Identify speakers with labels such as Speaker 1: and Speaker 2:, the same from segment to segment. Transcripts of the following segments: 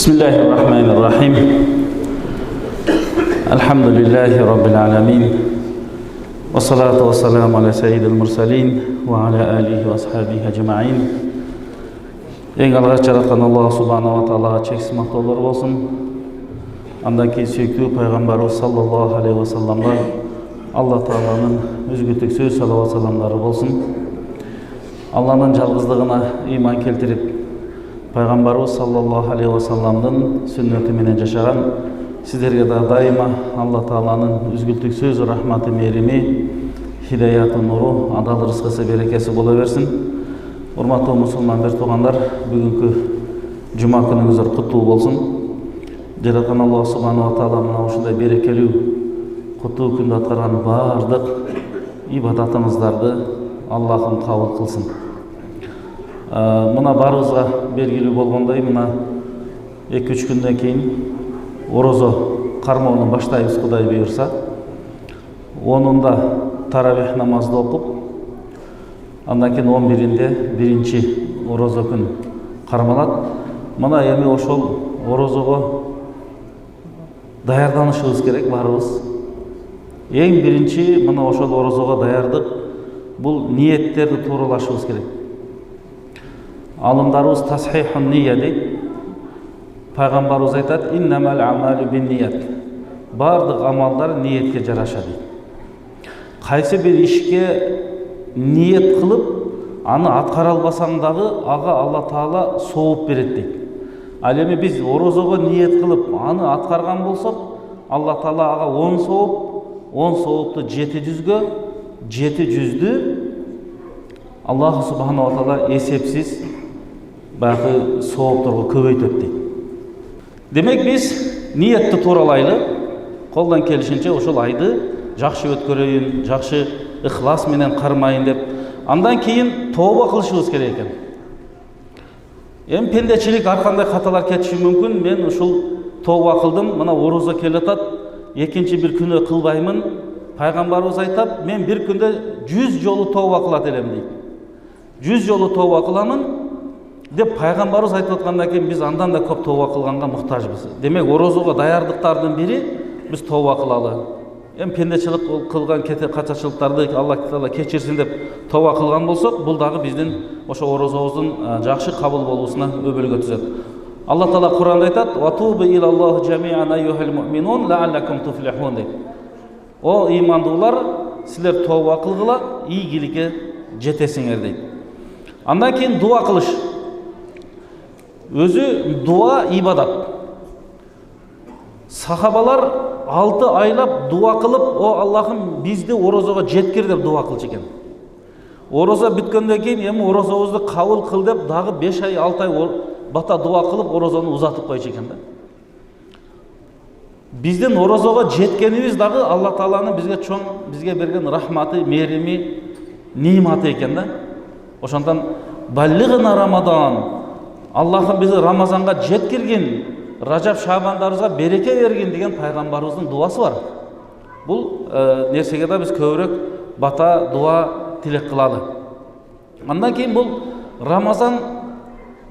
Speaker 1: بسم الله الرحمن الرحيم الحمد لله رب العالمين والصلاة والسلام على سيد المرسلين وعلى آله وأصحابه أجمعين. Ең алғаш жаратқан Аллах субханала тағалаға шексіз мақтаулар болсын. Андан кейін сүйікті пайғамбарымыз саллаллаху алейхи ва салламға Алла тағаланың үзгітіксіз салауат саламдары болсын. Алланың жалғыздығына иман келтіріп, пайғамбарымыз саллаллаху алейхи ва салламның сүннетіменен жашаған сіздерге де дайыма Алла тағаланың үзгілтіксіз рахматы, мейірімі, хидаяты, нұры, адал рызқысы, берекесі бола берсін. Урматтуу мусулман бир туугандар, бүгүнкү жума күнүңүздөр куттуу болсун. Жараткан Аллах субханала таала мына ушундай берекелүү куттуу күндө аткарган баардык ибадатыңыздарды Аллахым кабыл кылсын. Мына барыбызга белгилүү болгондой, мына 2-3 күндөн кийин орозо кармоону баштайбыз, Кудай буйрса. Онунда таравих намазды окуп, андан кейін 11-inde биринчи орозо күн кармалат. Мына эми ошол орозого даярданышыбыз керек барыбыз. Эң биринчи мына ошол орозого даярдык бул ниеттерди тууралашыбыз керек. Алымдарыбыз тасхихун нийя дейт. Пайгамбарыбыз айтат: "Иннамал амалу бинният." Бардык амалдар ниетке жараша дейт. Кайсы бир ишке ниет кылып, аны аткара албасаң дагы ага Алла Таала сооп берет дейт. Ал эми биз орозого ниет кылып, аны аткарган болсок, Алла Таала ага 10 сооп, 10 соопту 700гө, 700дү Аллах субханала таала эсепсиз баягы соопторго көбөйтөт дейт. Демек биз ниетти тууралайлы, колдон келишинче ошол айды жакшы өткөрөйүн, жакшы ыхлас менен кармайын деп, андан кийин тооба кылышыбыз керек экен. Эми пендечилик ар кандай каталар кетиши мүмкүн. Мен ушул тооба кылдым, мына орозо келатат, экинчи бир күнү кылбаймын. Пайгамбарыбыз айтат: "Мен бир күндө 100 жолу тооба кылат элем" дейт. 100 жолу тооба кыламын деп пайгамбарыбыз айтып аткандан кийин биз андан да көп тооба кылганга муктажбыз. Демек орозого даярдыктардын бири биз тооба кылалы. Эми пендечилик кылган качачылыктарды Алла Таала кечирсин деп тооба кылган болсок, бул дагы биздин ошо орозобуздун жакшы кабыл болуусуна өбөлгө түзөт. Алла Таала Кур'анда айтат: "Ва тубу илаллахи жамиан айюхал муъминун лааллакум туфлихун" деп. О имандуулар, силер тооба кылгыла, ийгиликке жетесиңер дейт. Андан кийин дуа кылыш. Өзү дуа ибадат. Сахабалар 6 айлап дуа кылып, "О Аллахым, бизди орозого жеткир" деп дуа кылчу экен. Орозо бүткөндөн кийин эми орозобузду кабыл кыл деп дагы 5 ай 6 ай бата дуа кылып орозону узатып койчу экен да. Биздин орозого жеткенибиз дагы Алла Тааланын бизге берген рахматы, мээрими, ниматы экен да. Ошондон баллигына Рамадан, Аллахым бизди Рамазанга жеткиргин, Ражаб Шабандарыбызга береке бергин деген пайгамбарыбыздын дуасы бар. Бул нерсеге да биз көбүрөөк бата, дуа, тилек кылалы. Андан кийин бул Рамазан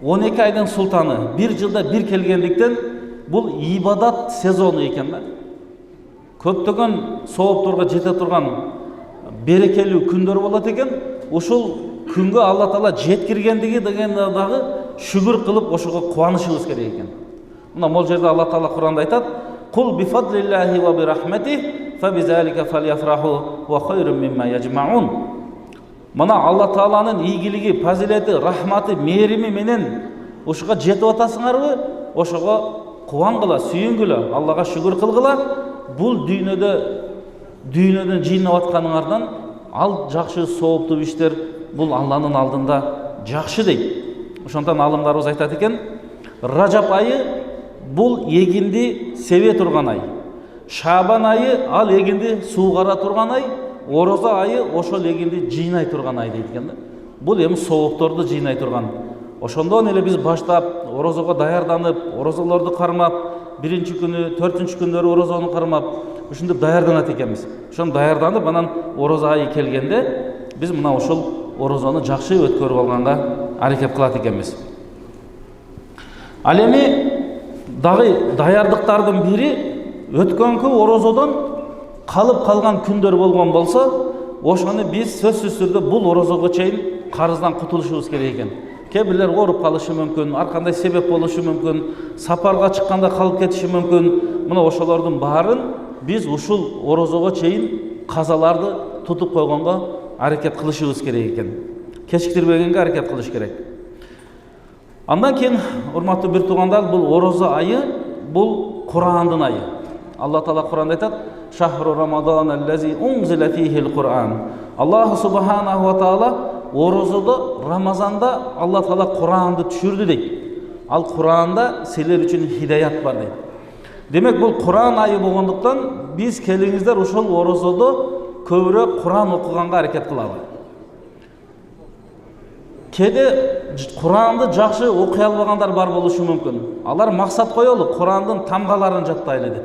Speaker 1: 12 айдын султаны, бир жылда бир келгендиктен бул ибадат сезону экен да. Көптөгөн соопторго жете турган берекелүү күндөр болот экен. Ушул күнгө Алла Таала жеткиргендиги деген дагы шүгүр кылып ошого кубанышыбыз керек экен. Мына мол жерде Алла Таала Кур'анда айтат: "Кул би фадлиллахи ва би рахматихи фа бизалика фальяфраху ва хайрун мимма яжмаун." Мына Алла Тааланын ийгилиги, фазилети, рахматы, мээрими менен ушуга жетип атасыңарбы? Ошого кубангыла, сүйүнгүлө, Аллага шүгүр кылгыла. Бул дүйнөдөн жыйнап атканыңардан ал жакшы сооптуу иштер бул Алланын алдында жакшы дейт. Ошондон алымдарыбыз айтат экен: Ражап айы бул эгинди себе турган ай. Шабан айы ал эгинди суугара турган ай. Орозо айы ошол эгинди жыйнай турган ай дейт экен да. Бул эми соопторду жыйнай турган. Ошондон эле биз баштап орозого даярданып, орозолорду кармап, биринчи күнү, 4-үнчү күндөрү орозону кармап, ушинтип даярданат экенбиз. Ошон даярданып, анан орозо айы келгенде биз мына ошол орозону жакшы өткөрүп алганга аракет кылат экенбиз. Ал эми Дагы даярдыктардын бири өткөнкү орозодон калып калган күндөр болгон болсо, ошону биз сөзсүз түрдө бул орозого чейин карыздан кутулушубуз керек экен. Кээ бирлер ооруп калышы мүмкүн, ар кандай себеп болушу мүмкүн, сапарга чыкканда калып кетиши мүмкүн. Мына ошолордун баарын биз ушул орозого чейин казаларды тутуп койгонго аракет кылышыбыз керек экен. Кечиктирбегенге аракет кылыш керек. Андан кийин, урматтуу бир туугандар, бул орозо айы, бул Курандын айы. Алла Таала Куранда айтат: "Шахру Рамадан аллази унзила фихил Куран". Аллах субханаху ва таала орозодо, Рамазанда Алла Таала Куранды түшүрдү дейт. Ал Куранда силер үчүн хидаят бар дейт. Демек бул Куран айы болгондуктан биз келиңиздер ушул орозодо көбүрөөк Куран окуганга аракет кылалы. Кээде Куранды жакшы окуй албагандар бар болушу мүмкүн. Алар максат коелу, Курандын тамгаларын жаттайлы деп.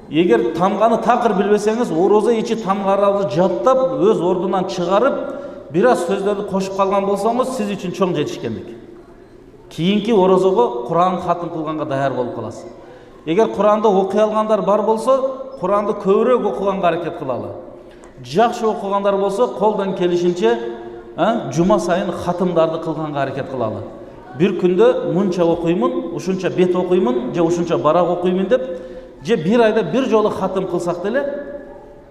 Speaker 1: Эгер тамганы такыр билбесеңиз, орозо ичи тамгаларды жаттап, өз ордунан чыгарып, бир аз сөздөрдү кошуп калган болсоңуз, сиз үчүн чоң жетишкендик. Кийинки орозого Куран хатым кылганга даяр болуп каласыз. Эгер Куранды окуй алгандар бар болсо, Куранды көбүрөөк окуганга аракет кылалы. Жакшы окугандар болсо, колдон келишинче жума сайын хатымдарды кылганга аракет кылалы. Бир күндө мынча окуймун, ушунча бет окуймун, же ушунча барак окуймун деп, же бир айда бир жолу хатым кылсак деле,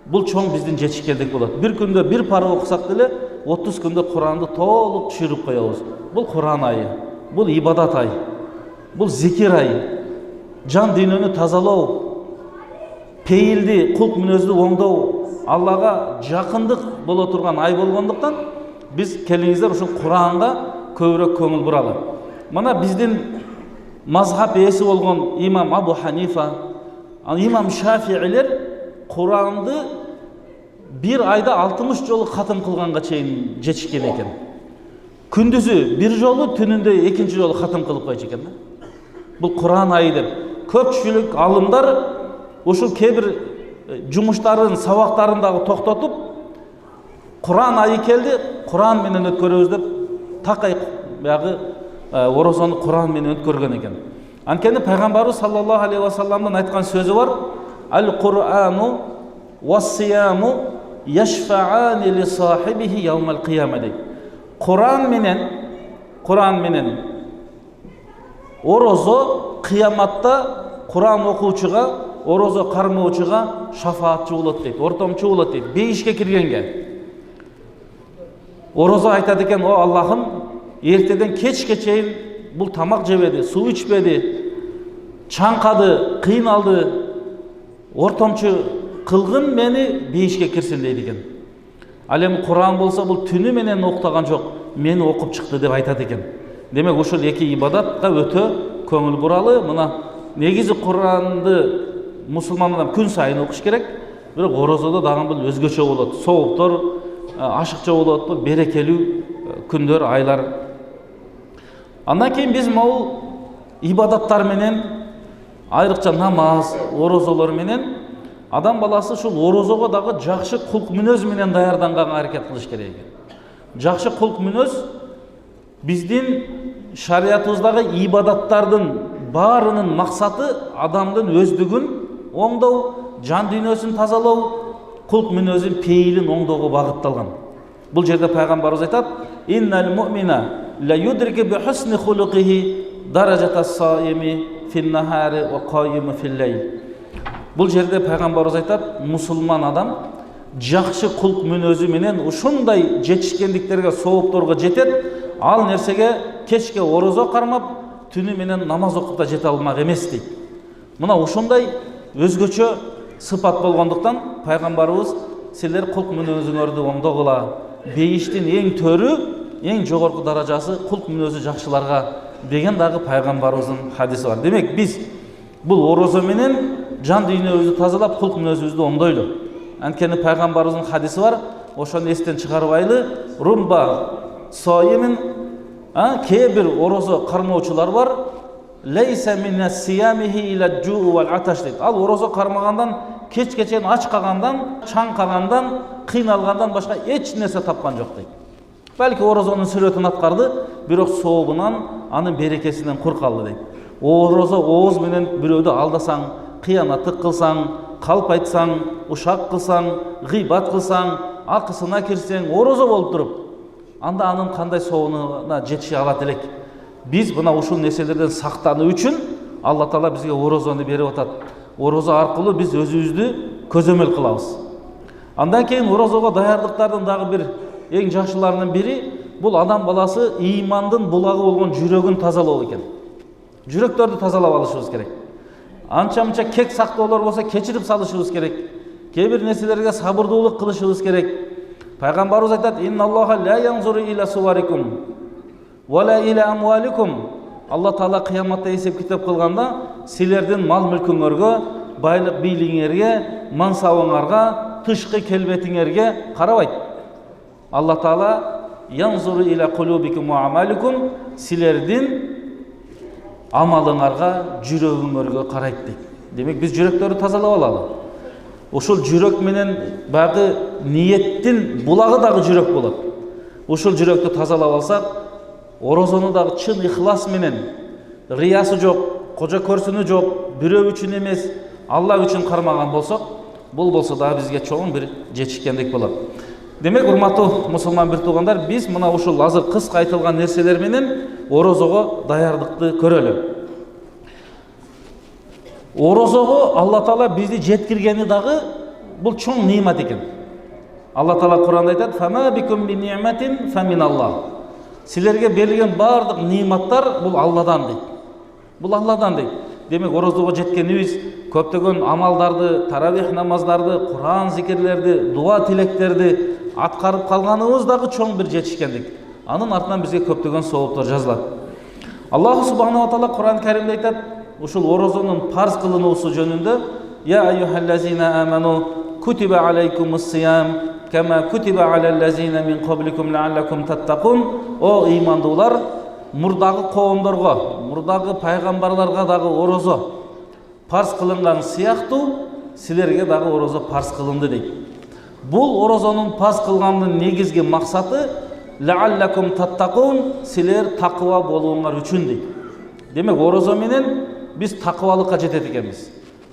Speaker 1: бул чоң биздин жетишкендик болот. Бир күндө бир пара окусак деле, 30 күндө Куранды толук түшүрүп коебуз. Бул Куран айы, бул ибадат айы, бул зикир айы, жан дүйнөнү тазалоо, пейилди, кулк мүнөздү оңдоо, Аллага жакындык боло турган ай болгондуктан биз келиңиздер ушул Куранга көбүрөөк көңүл буралы. Мына биздин мазхаб ээси болгон имам Абу Ханифа, имам Шафиилер Куранды бир айда 60 жолу хатым кылганга чейин жетишкен экен. Күндүзү бир жолу, түнүндө экинчи жолу хатым кылып койчу экен. Бул Куран айы деп. Көпчүлүк алымдар ушул кээ бир жумуштарын, сабактарын дагы токтотуп, Куран айы келди, Куран менен өткөрөбүз деп, такай баягы орозону Куран менен өткөргөн экен. Анткени пайгамбарыбыз саллаллаху алейхи ва салламдын айткан сөзү бар: "Ал-Курану ва-сияму яшфаани ли сахибихи яумал кияма" дейт. Куран менен орозо кыяматта Куран окуучуга, орозо кармоочуга шафаатчы болот дейт, ортомчу болот дейт. Бейишке киргенге орозо айтат экен: "О Аллахым, эртеден кечке чейин бул тамак жебеди, суу ичпеди, чаңкады, кыйналды, ортомчу кылгын, мени бейишке кирсин" дейт экен. Ал эми Куран болсо бул түнү менен уктаган жок, мени окуп чыкты деп айтат экен. Демек ушул эки ибадатка өтө көңүл буралы. Мына негизи Куранды мусулман адам күн сайын окуш керек, бирок орозодо дагы бул өзгөчө болот. Сооптор ашыкча болот, бул берекелүү күндөр, айлар. Андан кийин биз могу ибадаттар менен, айрыкча намаз, орозолор менен адам баласы ушул орозого дагы жакшы кулк мүнөз менен даярданганга аракет кылыш керек экен. Жакшы кулк мүнөз биздин шариятыбыздагы ибадаттардын баарынын максаты адамдын өздүгүн оңдоо, жан дүйнөсүн тазалоо, кулк мүнөзүн, пейилин оңдоого багытталган. Бул жерде пайгамбарыбыз айтат: "Иннал му'мина ла юдрику би хусни хулуқихи даражатас саими фин-нахари ва қайими фил-лейл". Бул жерде пайгамбарыбыз айтат: мусулман адам жакшы кулк мүнөзү менен ушундай жетишкендиктерге, соопторго жетет. Ал нерсеге кечке орозо кармап, түнү менен намаз окуп да жете алмак эмес дейт. Мына ушундай өзгөчө сыпат болгондуктан пайгамбарыбыз: "Силер кулк мүнөзүңөрдү оңдогула. Бейиштин эң төрү, эң жогорку даражасы кулк мүнөзү жакшыларга" деген дагы пайгамбарыбыздын хадиси бар. Демек биз бул орозо менен жан дүйнөбүздү тазалап, кулк мүнөзүбүздү оңдойлу. Анткени пайгамбарыбыздын хадиси бар, ошону эстен чыгарбайлы. Румба соимин, кээ бир орозо кармоочулар бар. Лейса минас сиямихи ила жуу вал аташ дейт. Ал орозо кармагандан, кечке чейин ач калгандан, чаңкагандан, кыйналгандан башка эч нерсе тапкан жок дейт. Балки орозонун сүрөтүн аткарды, бирок сообунан, анын берекесинен кур калды дейт. Орозо ооз менен бирөөдү алдасаң, кыянаттык кылсаң, калп айтсаң, ушак кылсаң, гыйбат кылсаң, акысына кирсең, орозо болуп туруп, анда анын кандай соонуна жетише алат элек. Биз мына ушул нерселерден сактануу үчүн Алла Таала бизге орозону берип атат. Орозо аркылуу биз өзүбүздү көзөмөл кылабыз. Андан кийин орозого даярдыктардын дагы бир эң жакшыларынын бири бул адам баласы ыймандын булагы болгон жүрөгүн тазалоо экен. Жүрөктөрдү тазалап алышыбыз керек. Анча-мынча кек сактоолор болсо кечирип салышыбыз керек. Кээ бир нерселерге сабырдуулук кылышыбыз керек. Пайгамбарыбыз айтат: "Инналлаха ла янзуру иля суварикум ва ла иля амваликум." Алла Таала кыяматта эсеп китеп кылганда силердин мал мүлкүңөргө, байлык бийлигиңерге, мансабыңарга, тышкы келбетиңерге карабайт. Алла Таала янзуру иля кулубикум ва амаликум, силердин амалыңарга, жүрөгүңөргө карайт дейт. Демек биз жүрөктөрдү тазалап алалы. Ушул жүрөк менен багы ниеттин булагы дагы жүрөк болот. Ушул жүрөктү тазалап алсак, орозону дагы чын ихлас менен, риясы жок, кожо көрсүнү жок, бирөө үчүн эмес, Алла үчүн кармаган болсок, бул болсо дагы бизге чоң бир жетишкендик болот. Демек, урматтуу мусулман бир туугандар, биз мына ушул азыр кыска айтылган нерселер менен орозого даярдыкты көрөлү. Орозого Алла Таала бизди жеткиргени дагы бул чоң немат экен. Алла Таала Кур'анда айтат: "Фама бикум би ни'матин фаминаллах." Силерге берилген бардык нематтар бул Алладан дейт. Бул Алладан дейт. Демек, орозого жеткенибиз көптөгөн амалдарды, таравих намаздарды, Кур'ан зикирлерди, дуа тилектерди аткарып калганыбыз дагы чоң бир жетишкендик. Анын артынан бизге көптөгөн сооптор жазылат. Аллах субханаху ва таала Кур'ан Каримде айтат, ушул орозонун парз кылынуусу жөнүндө: "Я айюхаллазина аману кутиба алейкумус сиям кама кутиба алаллазина мин кабликум лааллакум таттакун." О ыймандуулар, мурдагы коомдорго, мурдагы пайгамбарларга дагы орозо парз кылынган сыяктуу силерге дагы орозо парз кылынды дейт. Бул орозонун парз кылганынын негизги максаты лааллакум таттакун, силер такыба болууңар үчүн дейт. Демек, орозо менен биз такыбалыкка жетет экенбиз.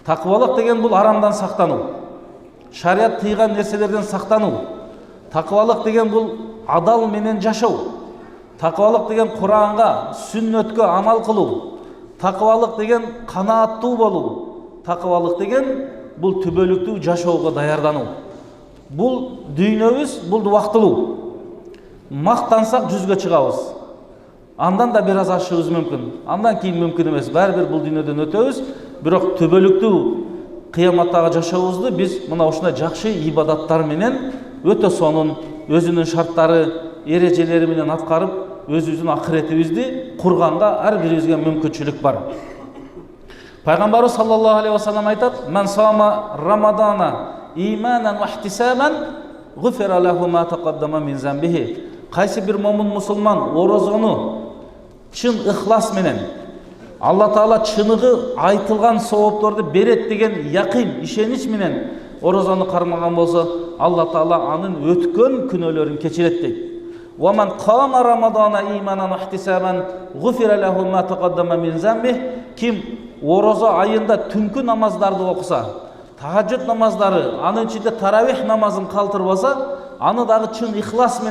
Speaker 1: Такыбалык деген бул арамдан сактануу, шарият тыйган нерселерден сактануу. Такыбалык деген бул адал менен жашоо. Такыбалык деген Куранга, сүннөткө амал кылуу. Такыбалык деген канааттуу болуу. Такыбалык деген бул түбөлүктүү жашоого даярдануу. Бул дүйнөбүз, бул убактылуу. Мактансак жүзгө чыгабыз. Андан да бир аз ашыбыз мүмкүн. Андан кийин мүмкүн эмес. Баары бир бул дүйнөдөн өтөбүз. Бирок түбөлүктүү кыяматтагы жашообузду биз мына ушундай жакшы ибадаттар менен өтө сонун, өзүнүн шарттары, эрежелери менен аткарып, өзүбүздүн акыретибизди курганга ар бирибизге мүмкүнчүлүк бар. Пайгамбарыбыз саллаллаху алейхи ва саллям айтат: "Ман сама рамадана иманан ва ихтисабан гуфира лаху ма тaqaddama min zambihi." Кайсы бир момун мусулман орозону чын ихлас менен, Алла Таала чыныгы айтылган соопторду берет деген якын, ишенич менен орозону кармаган болсо, Алла Таала анын өткөн күнөөлөрүн кечирет дейт. "Ва ман кама рамадана иманан ва ихтисабан гуфира лаху ма taqaddama min zambihi." Ким орозо айында түнкү намаздарды окуса, тахажжуд намаздары, анын ичинде таравих намазын калтырбаса, аны дагы чын ихлас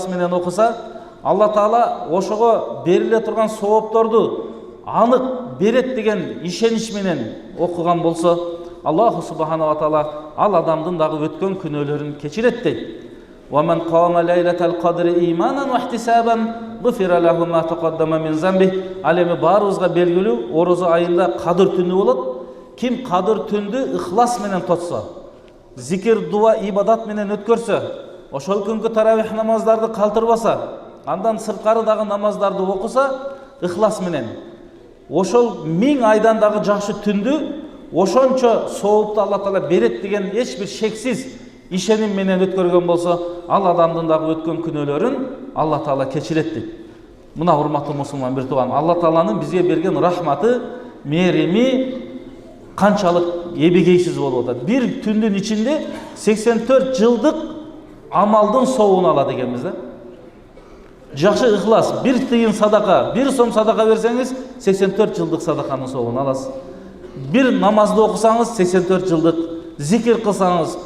Speaker 1: менен окуса, Алла Таала ошого бериле турган соопторду анык берет деген ишенич менен окуган болсо, Аллаху субханаху ва таала ал адамдын дагы өткөн күнөөлөрүн кечирет дейт. "Ва ман кама лайлатал кадри иманан ва ихтисабан гуфира лаху ма taqaddama min zambihi." Ал эми баарыбызга белгилүү, орозо айында кадыр түнү болот. Ким кадыр түндү ихлас менен тотсо, зикир, дуа, ибадат менен өткөрсө, ошол күнгү таравих намаздарды калтырбаса, андан сырткары дагы намаздарды окуса, ихлас менен, ошол 1000 айдан дагы жакшы түндү ошончо соопту Алла Таала берет деген эч бир шексиз ишеним менен өткөргөн болсо, ал адамдын дагы өткөн күнөөлөрүн Алла Таала кечирет дейт. Мына урматтуу мусулман бир тууган, Алла Тааланын бизге берген рахматы, мээрими канчалык эбегейсиз болуп атат. Бир түндүн ичинде 84 жылдык амалдын соогун алат экенбиз да. Жақшы ықылас, 1 тиын садақа, 1 сом садақа берсеңіз, 84 жылдық садақаның соғын аласыз. 1 намазды оқысаңыз, 84 жылдық, зикір қылсаңыз,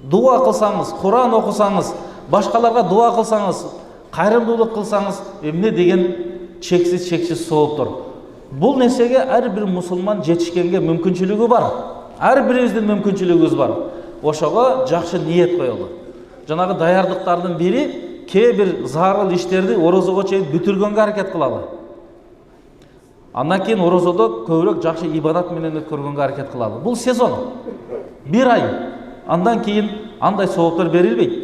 Speaker 1: дуа қылсаңыз, Құран оқысаңыз, башқаларға дуа қылсаңыз, қайырымдылық қылсаңыз, емне деген шексіз соғып тұр. Бұл нәрсеге әрбір мұсылман жетішкенге мүмкіншілігі бар. Әрбіріміздің мүмкіншілігіміз бар. Ошоға жақсы ниет қойылды. Жаңағы даярдықтардың бiri кейбір зарыл іштерді орозоға чейін бүтіргенге әрекет қылады. Андан кейін орозода көбірек жақсы ибадат менен өткөргөнгө әрекет қылады. Бұл сезон. 1 ай. Андан кейін андай соғыптар берілбейді.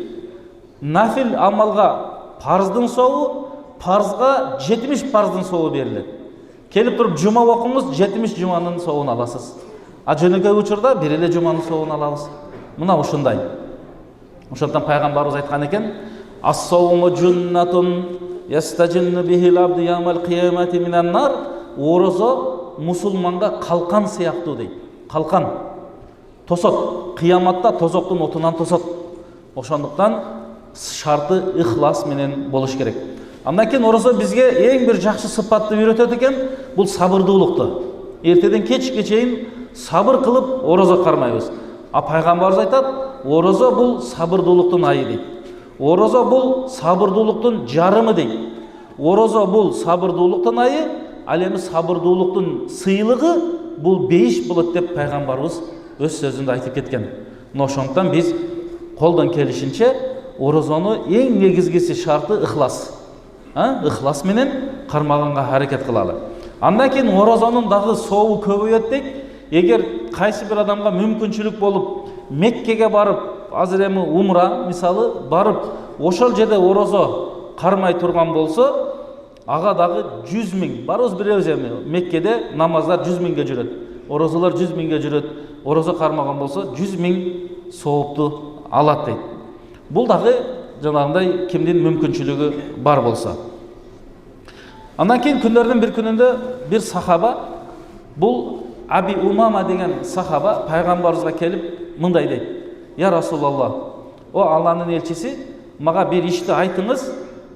Speaker 1: Нафил амалға парыздың соғы, парызға 70 парыздың соғы беріледі. Келіп тұрып жұма оқыңыз, 70 жұманың соғын аласыз. А жөнекей учурда бір еле жұманың соғын аласыз. Мына ушундай. Ошондон пайгамбарыбыз айткан экен: "Ас-сауму джуннатун ястажинну бихил абду ямал киямати минан нар". Орозо мусулманга калкан сыяктуу дейт. Калкан. Тосот. Кыяматта тозоктун отунан тосот. Ошондуктан шарты ихлас менен болуш керек. Андан кейін орозо бизге ең бір жақсы сыпатты үйретеді екен, бұл сабырдуулықты. Ертеден кечке чейин сабыр қылып орозо кармайбыз. А пайгамбарыбыз айтат, орозо бұл сабырдуулуктун айы дейт. Орозо бұл сабырдуулуктун жарымы дейт. Орозо бұл сабырдуулуктун айы, ал эми сабырдуулуктун сыйлыгы бұл бейиш болот деп пайгамбарыбыз өз сөзүндө айтып кеткен. Ошондуктан биз колдон келишинче орозону ең негизгиси шарты ихлас. Ихлас менен кармаганга аракет кылалы. Андан кейін орозонун дагы сообу көбөйөт дейт. Эгер кайсы бир адамга мүмкүнчүлүк болуп Меккеге барып, азыр эми умра мисалы барып, ошол жерде орозо кармай турган болсо, ага дагы 100 000, барыбыз билебиз эми Меккеде намаздар 100 000ге жүрөт. Орозолор 100 000ге жүрөт. Орозо кармаган болсо 100 000 соопту алат дейт. Бул дагы жанагындай кимдин мүмкүнчүлүгү бар болса. Андан кейін күндөрдүн бир күнүндө бир сахаба, бул Аби Умама деген сахаба пайгамбарыбызга келип мындай дейт: "Я Расулаллах, о Алланын элчиси, мага бир ишти айтыңыз,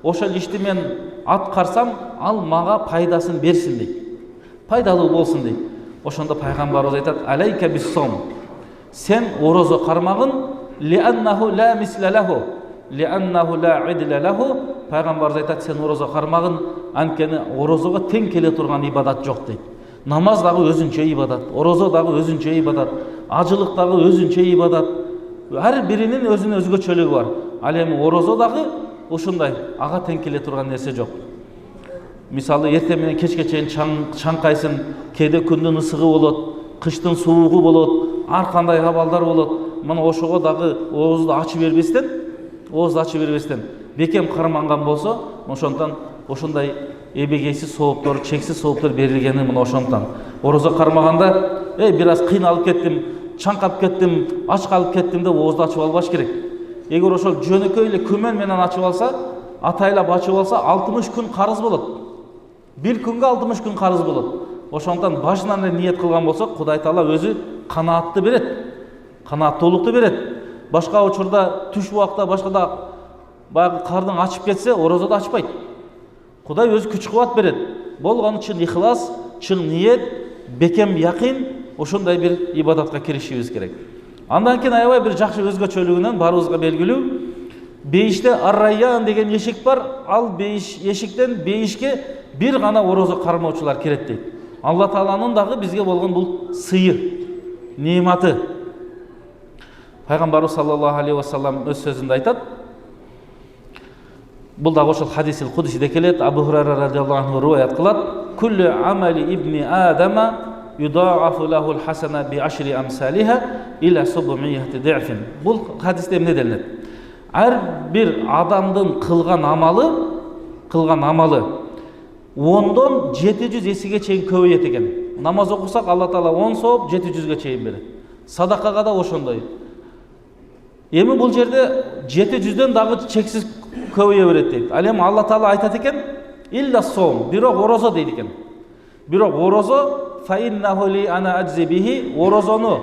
Speaker 1: ошол ишти мен аткарсам, ал мага пайдасын берсин" дейт. Пайдалуу болсун дейт. Ошондо пайгамбарыбыз айтат: "Алейка бис-сом". Сен орозо кармагын, лианнаху ла мисля лаху, лианнаху ла идля лаху. Пайгамбарыбыз айтат: "Сен орозо кармагын, анткени орозого тең келе турган ибадат жок" дейт. Намаз дагы өзүнчө ибадат, орозо дагы өзүнчө ибадат, ажылык дагы өзүнчө ибадат. Ар биринин өзүнүн өзгөчөлүгү бар. Ал эми орозо дагы ушундай, ага тең келе турган нерсе жок. Мисалы эртең менен кечке чейин чаңкайсың, кээде күндүн ысыгы болот, кыштын суугу болот, ар кандай абалдар болот. Мына ошого дагы оозду ачып бербестен, бекем карманган болсо, ошондон ошондой эбегейсиз сооптор, чексиз сооптор берилгени мына ошондон. Орозо кармаганда, бир аз кыйналып кеттим, чаңкап кеттим, ач калып кеттим деп оозду ачып албаш керек. Эгер ошол жөнөкөй эле күмөн менен ачып алса, атайлап ачып алса, 60 күн карыз болот. Bir күнгө 60 күн карыз болот. Ошондон башынан эле ниет кылган болсо, Кудай Таала өзү канаатты берет. Канааттуулукту берет. Башка учурда түш убакта башкада баягы кардың ачып кетсе, орозоду ачпайт. Кудай өзү күч кубат берет. Болгону чын ихлас, чын ниет, бекем якин, ошондой бир ибадатка киришибиз керек. Андан кийин аябай бир жакшы өзгөчөлүгүнөн барыбызга белгилүү. Бейиште Ар-Райян деген эшик бар. Ал бейиш эшиктен бейишке бир гана орозо кармоочулар кирет дейт. Алла Тааланын дагы бизге болгон бул сыйы, нематы. Пайгамбарыбыз саллаллаху алейхи ва саллам өз сөзүндө айтат. Бул дагы ошол хадисил кудусиде келет. Абу Хурайра радиаллаху анху риваят кылат: "Куллу амали ибни Адама юдаафу лахул хасана би ашри амсалиха ила 700 дифин". Бул хадисте эмне делинет? Ар бир адамдын кылган амалы 10дон 700 эсеге чейин көбөйөт экен. Намаз окусак Алла Таала 10 сооп 700ге чейин берет. Садакага да ошондой. Эми бул жерде 700дөн дагы чексиз көбөйө берет дейт. Ал эми Алла Таала айтат экен: "Илля сом", бирок орозо дейт экен. Бирок орозо фа иннаху ли ана аджзи бихи, орозону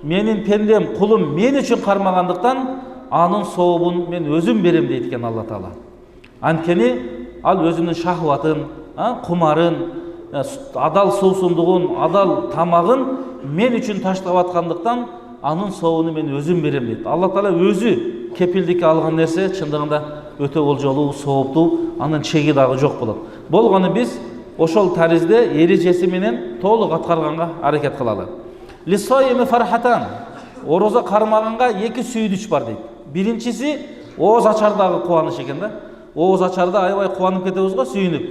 Speaker 1: менин пендем, кулум мен үчүн кармагандыктан анын сообун мен өзүм берем дейт экен Алла Таала. Анткени ал өзүнүн шахватын, кумарын, адал суусундугун, адал тамагын мен үчүн таштап аткандыктан анын соогуну мен өзүм берем дейт. Алла Таала өзү кепилдикке алган нерсе чындыгында өтө болжолуу, сооптуу, анын чеги дагы жок болот. Болгону биз ошол таризде эрежеси менен толук аткарганга аракет кылалы. Лисойми фархатан. Орозо кармаганга эки сүйүнүч бар дейт. Биринчиси ооз ачардагы кубаныч экен да. Ооз ачарда аябай кубанып кетебиз го, сүйүнүп.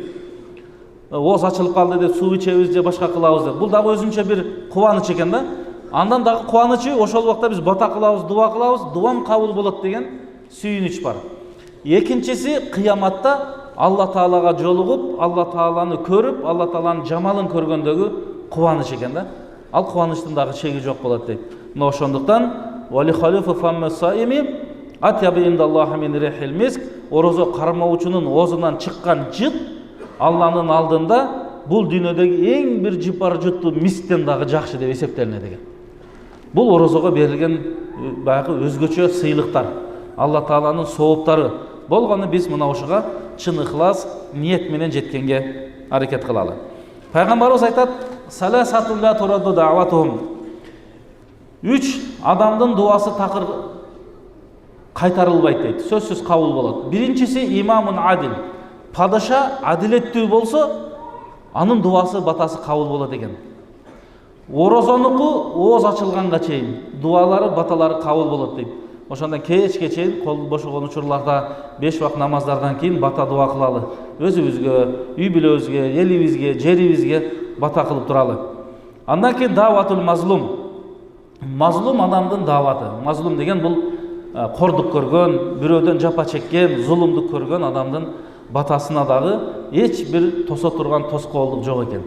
Speaker 1: Ооз ачылып калды деп суу ичебиз же башка кылабыз деп. Бул дагы өзүнчө бир кубаныч экен да. Андан дагы кубанычы ошол убакта биз бата кылабыз, кылабыз, дуам кабыл болот деген сүйүнүч бар. Экинчиси кыяматта Алла Таалага жолугуп, Алла Тааланы көрүп, Алла Тааланын жамалын көргөндөгү кубаныч экен да. Ал кубанычтын дагы чеги жок болот дейт. Мына ошондуктан вали халифу фамма саими атяби индаллахи мин рихил миск. Орозо кармоочунун оозунан чыккан жыт Алланын алдында бул дүйнөдөгү эң бир жыпар жыттуу мисктен дагы жакшы деп эсептелинет экен. Бул орозого берилген баягы өзгөчө сыйлыктар, Алла Тааланын сооптары. Болгону биз мына ошого чын ыхлас, ниет менен жеткенге аракет кылалы. Пайгамбарыбыз айтат: "Саласатун ла турадду даъватухум." 3 адамдын дуасы такыр кайтарылбайт дейт. Сөзсүз кабыл болот. Биринчиси имамун адил. Падыша адилеттүү болсо, анын дуасы, батасы кабыл болот экен. Орозонуку ооз ачылганга чейин дуалары, баталары кабыл болот дейт. Ошондон кечке чейин кол бошогон учурларда 5 вакыт намаздардан кийин бата дуа кылалы. Өзүбүзгө, үй бүлөбүзгө, элибизге, жерибизге бата кылып туралы. Андан кийин даватул мазлум. Мазлум адамдын даваты. Мазлум деген бул кордук көргөн, бирөөдөн жапа чеккен, зулумдук көргөн адамдын батасына дагы эч бир тосо турган тоскоолдук жок экен.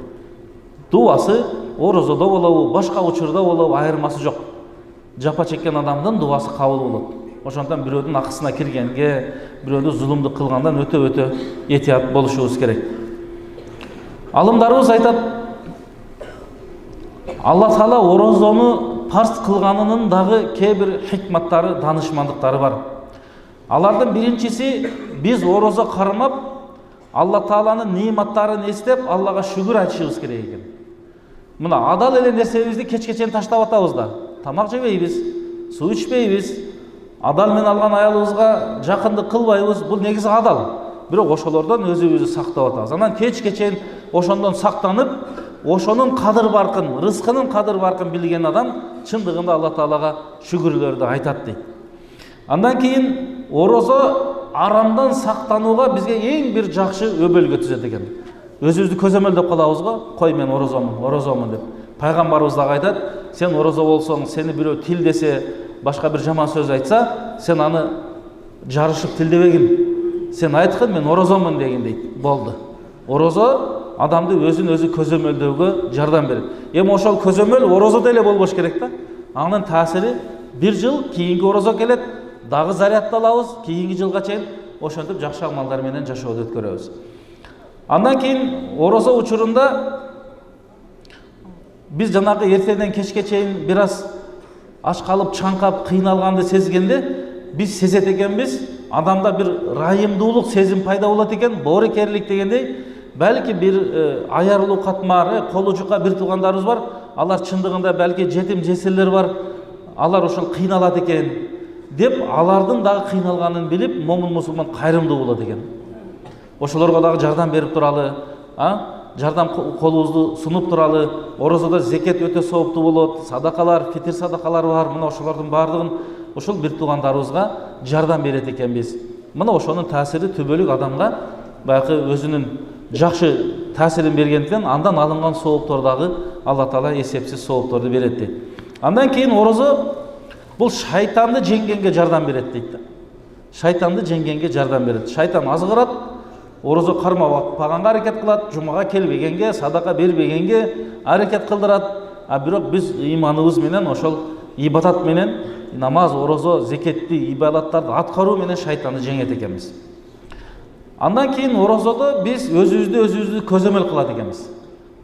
Speaker 1: Дуасы орозодо болобу, башка учурда болобу айырмасы жок. Жапа чеккен адамдын дуасы кабыл болот. Ошондон бирөөдүн акысына киргенге, бирөөдү зулумдук кылгандан өтө этият болушубуз керек. Алымдарыбыз айтат: Алла Таала орозону парз кылганынын дагы кээ бир хикматтары, данышмандыктары бар. Алардын биринчиси, биз орозо кармап, Алла Тааланын нематтарын эстеп, Аллага шүгүр айтышыбыз керек экен. Мына адал эле нерсебизди кечке чейин таштап атабыз да. Тамак жебейбиз, суу ичпейбиз, адал менен алган аялыбызга жакындык кылбайбыз. Бул негизи адал. Бирок ошолордон өзүбүздү сактап атабыз. Анан кечке чейин ошондон сактанып, ошонун кадыр баркын, рызкынын кадыр баркын билген адам чындыгында Алла Таалага шүгүрлөрдү айтат дейт. Андан кийин орозо арамдан сактанууга бизге эң бир жакшы өбөлгө түзөт экен. Өзүбүздү көзөмөлдөп калабыз го, кой мен орозомун деп. Пайгамбарыбыз дагы айтат: сен орозо болсоң, сени бирөө тил десе, башка бир жаман сөз айтса, сен аны жарышып тилдебегин. Сен айткын, мен орозомун деген дейт. Болду. Орозо адамды өзүн өзү көзөмөлдөөгө жардам берет. Эми ошол көзөмөл орозо деле болбош керек да. Анын таасири бир жыл кийинки орозо келет, дагы зарядталабыз, кийинки жылга чейин ошентип жакшы амалдар менен жашоодо өткөрөбүз. Андан кийин орозо учурунда биз жанагы эртеден кечке чейин бир аз ач калып, чаңкап, кыйналганды сезгенде биз сезет экенбиз, адамда бир райымдуулук сезим пайда болот экен, боорукерлик дегендей, балки бир аярылуу катмар, колу жука бир туугандарыбыз бар, алар чындыгында балки жетим жесирлер бар, алар ошол кыйналат экен деп, алардын дагы кыйналганын билип, момун мусулман кайрымдуу болот экен. Ошолорго дагы жардам берип туралы, жардам колубузду сунуп туралы. Орозодо зекет өтө сооптуу болот, садакалар, фитир садакалар бар. Мына ошолордун баардыгын ошол бир туугандарыбызга жардам берет экенбиз. Мына ошонун таасири түбөлүк адамга баягы өзүнүн жакшы таасирин бергендиктен андан алынган сооптор дагы Алла Таала эсепсиз соопторду берет дейт. Андан кийин орозо бул шайтанды жеңгенге жардам берет дейт. Шайтанды жеңгенге жардам берет. Шайтан азгырат, орозо кармабаганга аракет кылат, жумага келбегенге, садака бербегенге аракет кылдырат. Бирок биз иманыбыз менен, ошол ибадат менен, намаз, орозо, зекетти, ибадаттарды аткаруу менен шайтанды жеңет экенбиз. Андан кийин орозодо биз өзүбүздү көзөмөл кылат экенбиз.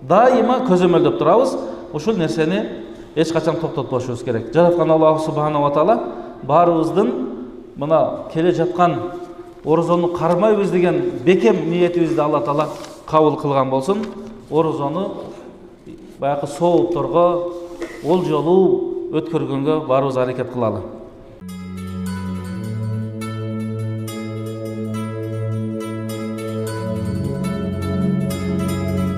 Speaker 1: Дайыма көзөмөлдөп турабыз. Ушул нерсени эч качан токтотпошубуз керек. Жараткан Аллах субхана ва таала баарыбыздын мына келе жаткан орозону кармайбыз деген бекем ниетибизди Алла Таала кабыл кылган болсун. Орозону баягы соопторго, ол жолу өткөргөнгө барыбыз аракет кылалы.